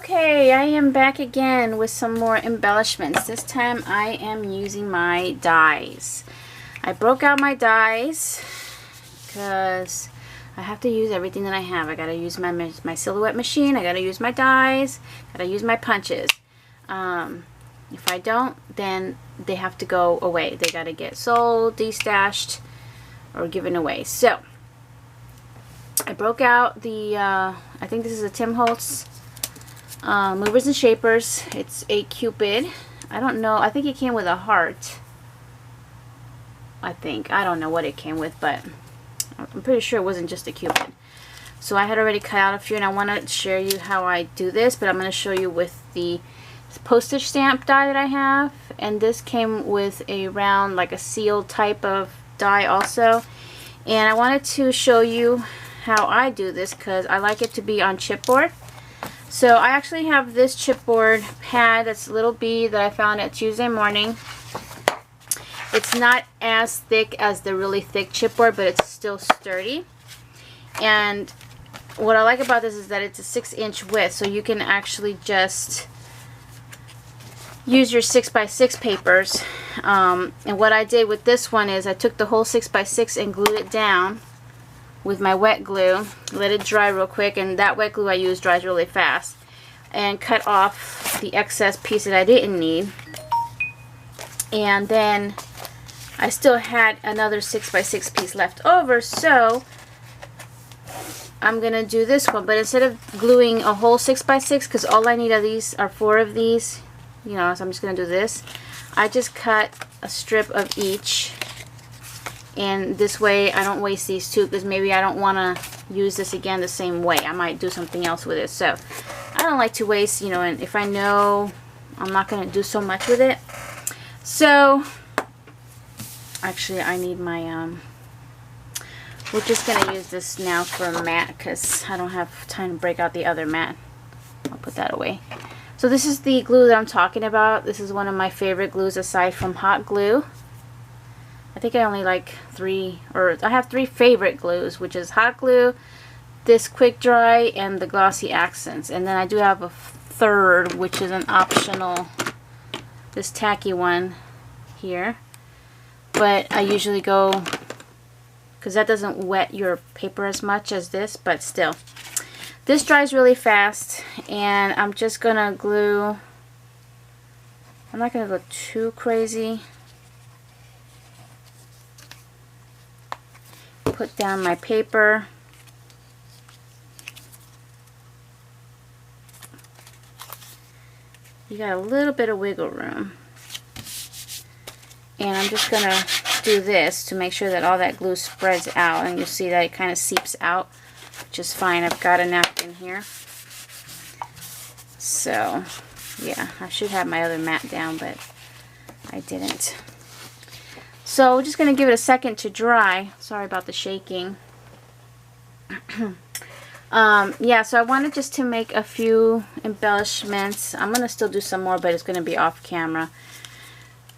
Okay, I am back again with some more embellishments. This time I am using my dies. I broke out my dies because I have to use everything that I have. I gotta use my silhouette machine, I gotta use my dies, gotta use my punches. If I don't, then they have to go away. They gotta get sold, destashed, or given away. So I broke out the I think this is a Tim Holtz movers and shapers. It's a Cupid. I don't know, I think it came with a heart. I don't know what it came with, but I'm pretty sure it wasn't just a Cupid. So I had already cut out a few, and I want to share you how I do this, but I'm going to show you with the postage stamp die that I have. And this came with a round, like a seal type of die also. And I wanted to show you how I do this because I like it to be on chipboard. So I actually have this chipboard pad that's a little bead that I found at Tuesday Morning. It's not as thick as the really thick chipboard, but it's still sturdy. And what I like about this is that it's a 6-inch width, so you can actually just use your 6x6 papers. And what I did with this one is I took the whole 6x6 and glued it down with my wet glue, let it dry real quick, and that wet glue I use dries really fast, and cut off the excess piece that I didn't need. And then I still had another 6x6 piece left over, so I'm gonna do this one, but instead of gluing a whole 6x6, because all I need of these are 4 of these, you know, so I'm just gonna do this. I just cut a strip of each, and this way I don't waste these two, because maybe I don't want to use this again the same way. I might do something else with it, so I don't like to waste, you know, and if I know I'm not going to do so much with it. So actually I need my we're just going to use this now for a mat because I don't have time to break out the other mat. I'll put that away. So this is the glue that I'm talking about. This is one of my favorite glues aside from hot glue. I think I only like 3, or I have 3 favorite glues, which is hot glue, this quick dry, and the glossy accents. And then I do have a third, which is an optional, this tacky one here. But I usually go, because that doesn't wet your paper as much as this, but still. This dries really fast, and I'm just going to glue, I'm not going to go too crazy. Put down my paper. You got a little bit of wiggle room. And I'm just going to do this to make sure that all that glue spreads out. And you'll see that it kind of seeps out, which is fine. I've got a napkin here. So, yeah, I should have my other mat down, but I didn't. So we're just going to give it a second to dry. Sorry about the shaking. Yeah, so I wanted just to make a few embellishments. I'm going to still do some more, but it's going to be off camera.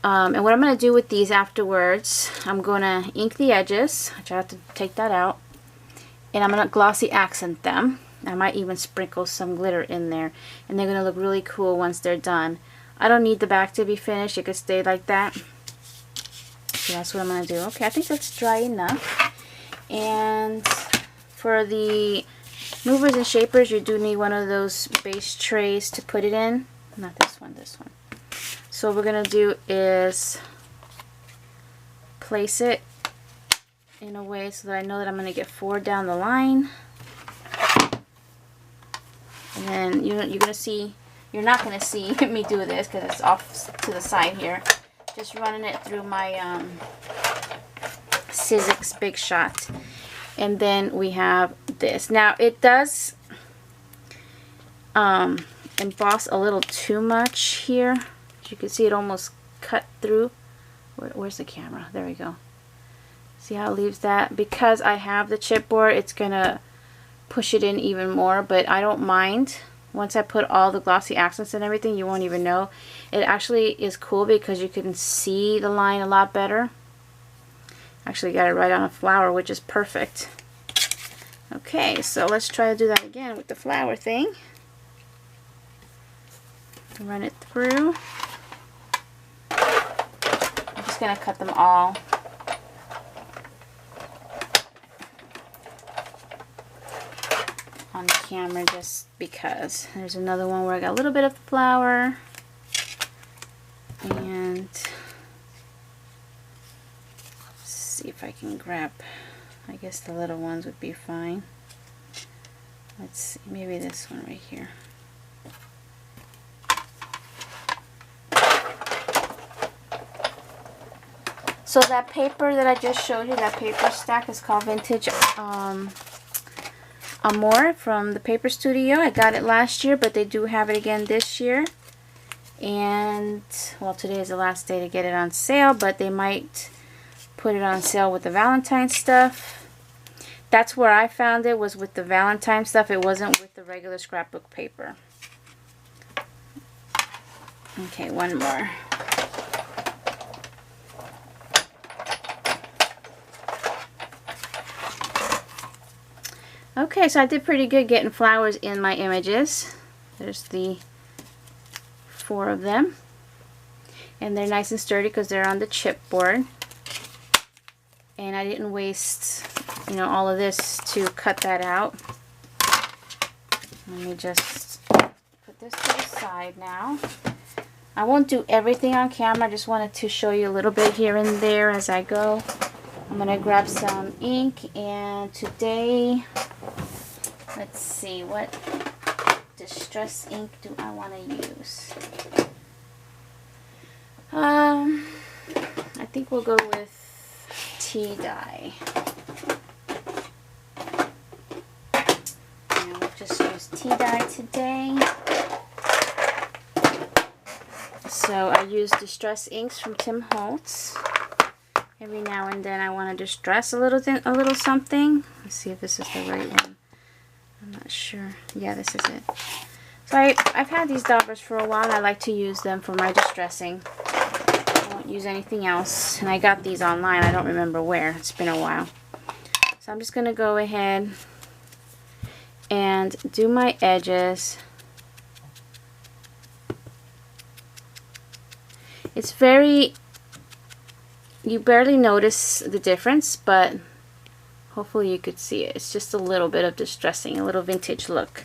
And what I'm going to do with these afterwards, I'm going to ink the edges, which I have to take that out. And I'm going to glossy accent them. I might even sprinkle some glitter in there. And they're going to look really cool once they're done. I don't need the back to be finished. It could stay like that. So that's what I'm going to do. Okay, I think that's dry enough. And for the movers and shapers, you do need one of those base trays to put it in. Not this one, this one. So what we're going to do is place it in a way so that I know that I'm going to get 4 down the line. And then you're going to see, you're not going to see me do this because it's off to the side here. Just running it through my Sizzix Big Shot. And then we have this. Now it does emboss a little too much here. As you can see, it almost cut through. Where's the camera? There we go. See how it leaves that? Because I have the chipboard, it's going to push it in even more, but I don't mind. Once I put all the glossy accents and everything, you won't even know. It actually is cool because you can see the line a lot better. Actually got it right on a flower, which is perfect. Okay, so let's try to do that again with the flower thing. run it through. I'm just going to cut them all. On camera just because. There's another one where I got a little bit of flour. And let's see if I can grab, I guess the little ones would be fine. Let's see, maybe this one right here. So that paper that I just showed you, that paper stack is called Vintage Amore from the Paper Studio. I got it last year, but they do have it again this year. And, well, today is the last day to get it on sale, but they might put it on sale with the Valentine stuff. That's where I found it, was with the Valentine stuff. It wasn't with the regular scrapbook paper. Okay, one more. Okay, so I did pretty good getting flowers in my images. There's the 4 of them. And they're nice and sturdy because they're on the chipboard. And I didn't waste, you know, all of this to cut that out. Let me just put this to the side now. I won't do everything on camera. I just wanted to show you a little bit here and there as I go. I'm going to grab some ink, and today, let's see, what distress ink do I want to use? I think we'll go with tea dye. And we'll just use tea dye today. So I use distress inks from Tim Holtz. Every now and then I want to distress a little something. Let's see if this is the right one. I'm not sure. Yeah, this is it. So I've had these daubers for a while, and I like to use them for my distressing. I won't use anything else. And I got these online. I don't remember where. It's been a while. So I'm just going to go ahead and do my edges. It's very... You barely notice the difference, but hopefully you could see it. It's just a little bit of distressing, a little vintage look.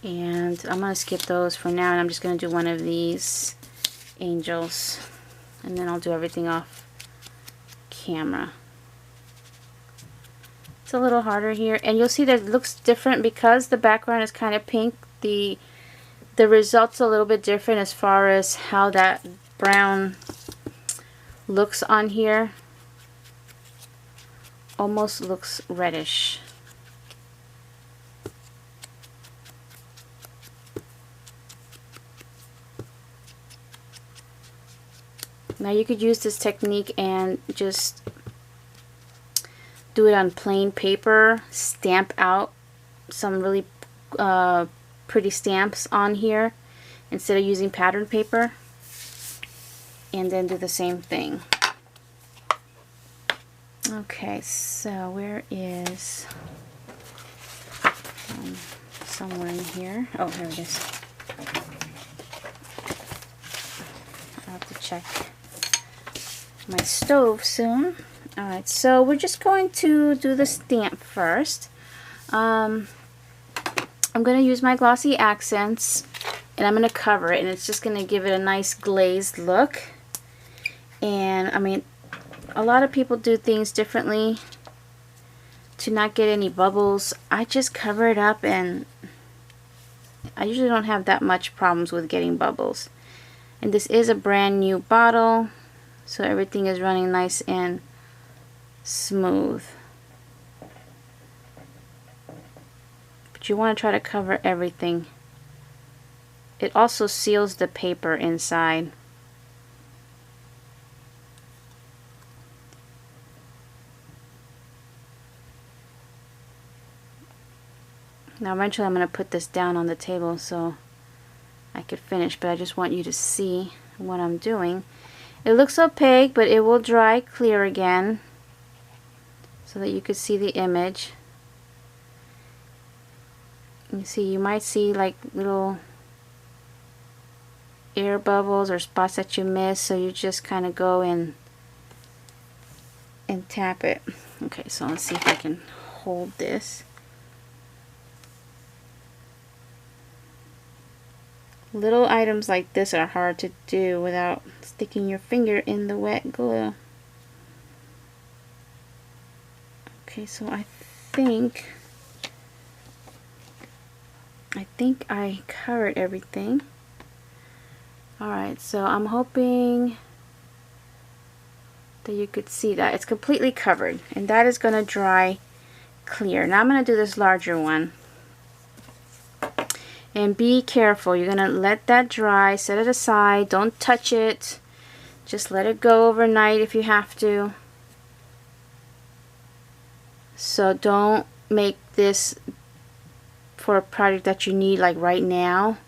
And I'm going to skip those for now, and I'm just going to do one of these angels, and then I'll do everything off camera. It's a little harder here, and you'll see that it looks different because the background is kind of pink. The result's a little bit different as far as how that brown looks on here. Almost looks reddish. Now you could use this technique and just do it on plain paper, stamp out some really pretty stamps on here instead of using pattern paper, and then do the same thing. Okay, so where is somewhere in here? Oh, here it is. I'll have to check my stove soon. Alright, so we're just going to do the stamp first. I'm going to use my glossy accents, and I'm going to cover it, and it's just going to give it a nice glazed look. And I mean, a lot of people do things differently to not get any bubbles. I just cover it up, and I usually don't have that much problems with getting bubbles. And this is a brand new bottle, so everything is running nice and smooth. But you want to try to cover everything. It also seals the paper inside. Now eventually I'm going to put this down on the table so I could finish, but I just want you to see what I'm doing. It looks opaque, but it will dry clear again. so that you could see the image. You see, you might see like little air bubbles or spots that you miss, so you just kind of go in and tap it. Okay, so let's see if I can hold this. Little items like this are hard to do without sticking your finger in the wet glue. Okay, so I think I covered everything. Alright, so I'm hoping that you could see that. It's completely covered, and that is going to dry clear. Now I'm going to do this larger one. And be careful, you're going to let that dry, set it aside, don't touch it. Just let it go overnight if you have to. So don't make this for a project that you need like right now.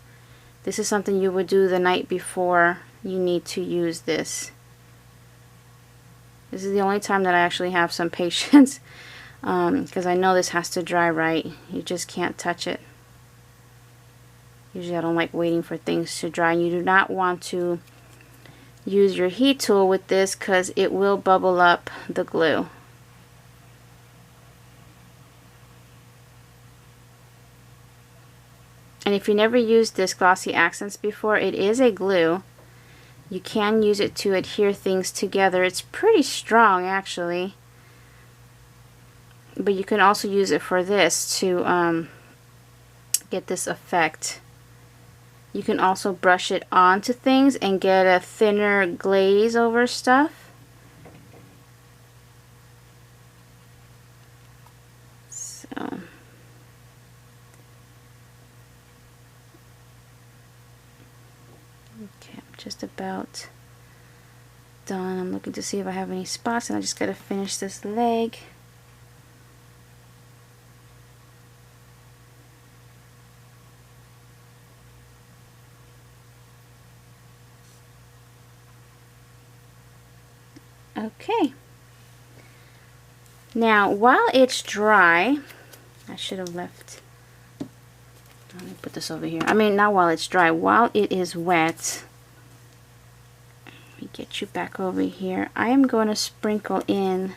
This is something you would do the night before you need to use this. This is the only time that I actually have some patience, because I know this has to dry right. You just can't touch it. Usually I don't like waiting for things to dry. You do not want to use your heat tool with this because it will bubble up the glue. And if you never used this Glossy Accents before, it is a glue. You can use it to adhere things together. It's pretty strong actually. But you can also use it for this to get this effect. You can also brush it onto things and get a thinner glaze over stuff. So, okay, I'm just about done. I'm looking to see if I have any spots, and I just got to finish this leg. Okay. Now, while it's dry, I should have left. Let me put this over here. I mean, not while it's dry, while it is wet. Let me get you back over here. I am going to sprinkle in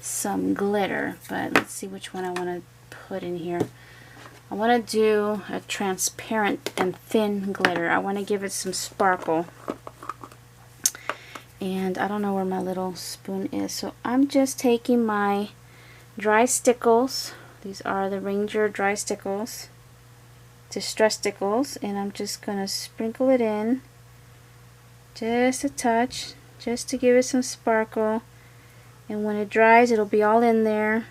some glitter, but let's see which one I want to put in here. I want to do a transparent and thin glitter. I want to give it some sparkle. And I don't know where my little spoon is, so I'm just taking my dry stickles. These are the Ranger dry stickles, distress stickles, and I'm just gonna sprinkle it in, just a touch, just to give it some sparkle. And when it dries, it'll be all in there.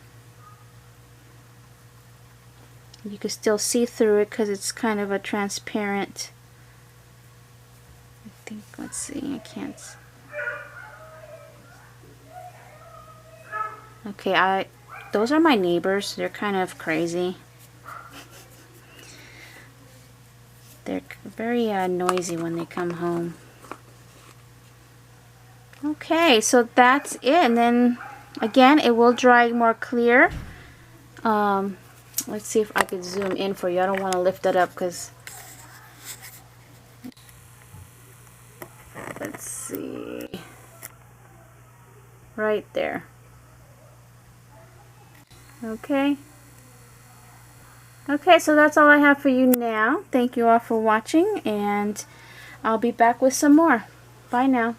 You can still see through it because it's kind of a transparent. I think, let's see, I can't. Okay, those are my neighbors. They're kind of crazy. They're very noisy when they come home. Okay, so that's it. And then again, it will dry more clear. Let's see if I could zoom in for you. I don't want to lift it up because, let's see, right there. Okay. Okay, so that's all I have for you now. Thank you all for watching, and I'll be back with some more. Bye now.